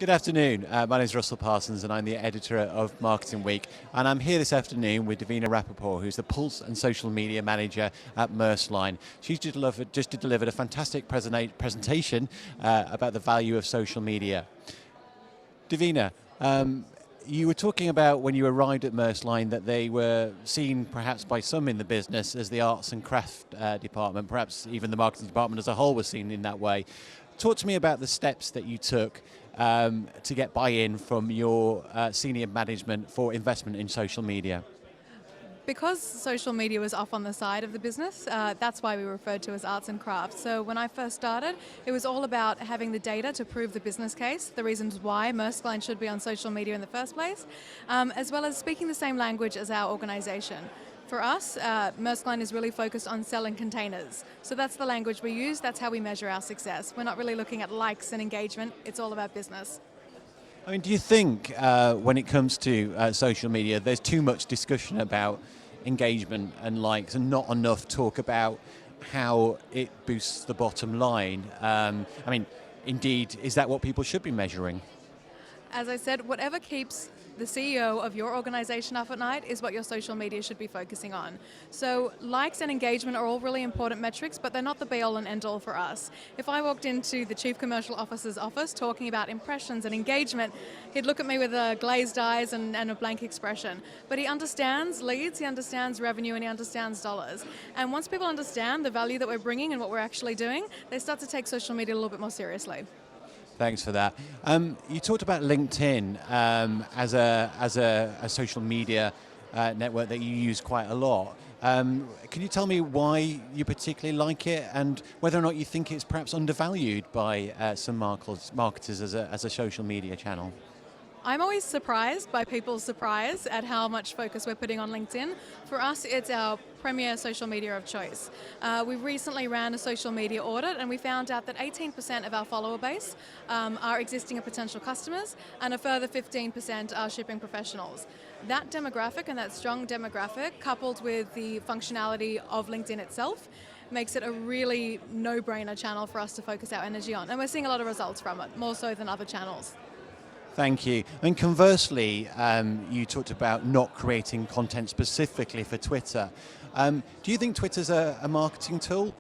Good afternoon. My name is Russell Parsons and I'm the editor of Marketing Week. And I'm here this afternoon with Davina Rapaport, who's the Pulse and Social Media Manager at Maersk Line. She's just delivered a fantastic presentation about the value of social media. Davina, you were talking about when you arrived at Maersk Line that they were seen perhaps by some in the business as the arts and craft department, perhaps even the marketing department as a whole was seen in that way. Talk to me about the steps that you took to get buy-in from your senior management for investment in social media. Because social media was off on the side of the business, that's why we were referred to as arts and crafts. So when I first started, it was all about having the data to prove the business case, the reasons why Maersk Line should be on social media in the first place, as well as speaking the same language as our organisation. For us, Maersk Line is really focused on selling containers. So that's the language we use, that's how we measure our success. We're not really looking at likes and engagement, it's all about business. I mean, do you think when it comes to social media, there's too much discussion about engagement and likes and not enough talk about how it boosts the bottom line? I mean, indeed, is that what people should be measuring? As I said, whatever keeps the CEO of your organization up at night is what your social media should be focusing on. So likes and engagement are all really important metrics, but they're not the be-all and end-all for us. If I walked into the Chief Commercial Officer's office talking about impressions and engagement, he'd look at me with glazed eyes and a blank expression. But he understands leads, he understands revenue, and he understands dollars. And once people understand the value that we're bringing and what we're actually doing, they start to take social media a little bit more seriously. Thanks for that. You talked about LinkedIn as a social media network that you use quite a lot. Can you tell me why you particularly like it and whether or not you think it's perhaps undervalued by some marketers as a social media channel? I'm always surprised by people's surprise at how much focus we're putting on LinkedIn. For us, it's our premier social media of choice. We recently ran a social media audit and we found out that 18% of our follower base are existing and potential customers and a further 15% are shipping professionals. That demographic and that strong demographic, coupled with the functionality of LinkedIn itself, makes it a really no-brainer channel for us to focus our energy on. And we're seeing a lot of results from it, more so than other channels. Thank you. And conversely, you talked about not creating content specifically for Twitter. Do you think Twitter's a marketing tool?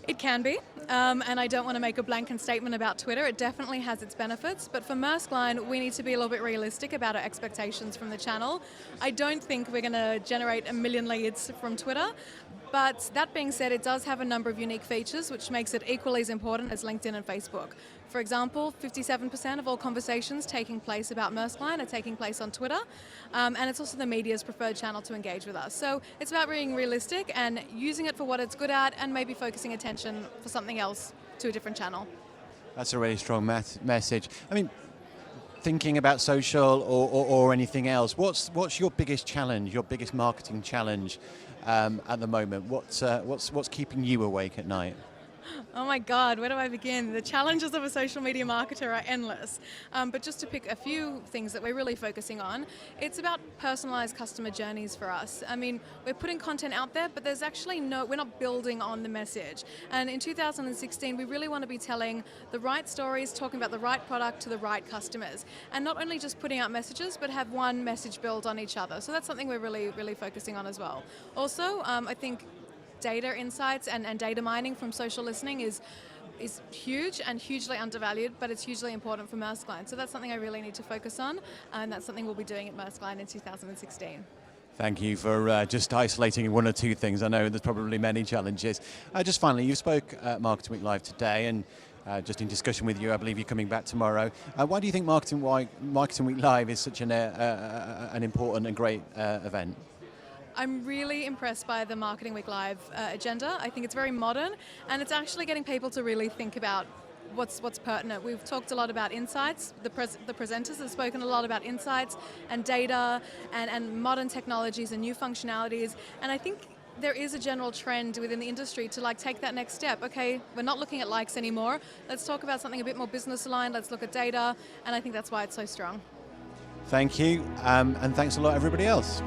It can be, and I don't want to make a blanket statement about Twitter. It definitely has its benefits, but for Maersk Line, we need to be a little bit realistic about our expectations from the channel. I don't think we're going to generate 1 million leads from Twitter, but that being said, it does have a number of unique features which makes it equally as important as LinkedIn and Facebook. For example, 57% of all conversations taking place about Maersk Line are taking place on Twitter, and it's also the media's preferred channel to engage with us. So it's about being realistic and using it for what it's good at and maybe focusing attention for something else to a different channel. That's a really strong message. I mean, thinking about social or anything else, what's your biggest challenge, your biggest marketing challenge at the moment? What's keeping you awake at night? Oh my God, where do I begin? The challenges of a social media marketer are endless. But just to pick a few things that we're really focusing on, it's about personalized customer journeys for us. I mean, we're putting content out there, but there's actually we're not building on the message. And in 2016, we really want to be telling the right stories, talking about the right product to the right customers. And not only just putting out messages, but have one message build on each other. So that's something we're really focusing on as well. Also, I think data insights and data mining from social listening is huge and hugely undervalued, but it's hugely important for Maersk Line. So that's something I really need to focus on, and that's something we'll be doing at Maersk Line in 2016. Thank you for just isolating one or two things. I know there's probably many challenges. Just finally, you spoke at Marketing Week Live today, and just in discussion with you, I believe you're coming back tomorrow. Why do you think Marketing Week Live is such an important and great event? I'm really impressed by the Marketing Week Live agenda. I think it's very modern, and it's actually getting people to really think about what's pertinent. We've talked a lot about insights. The presenters have spoken a lot about insights and data and modern technologies and new functionalities, and I think there is a general trend within the industry to take that next step. Okay, we're not looking at likes anymore. Let's talk about something a bit more business aligned. Let's look at data, and I think that's why it's so strong. Thank you, and thanks a lot everybody else.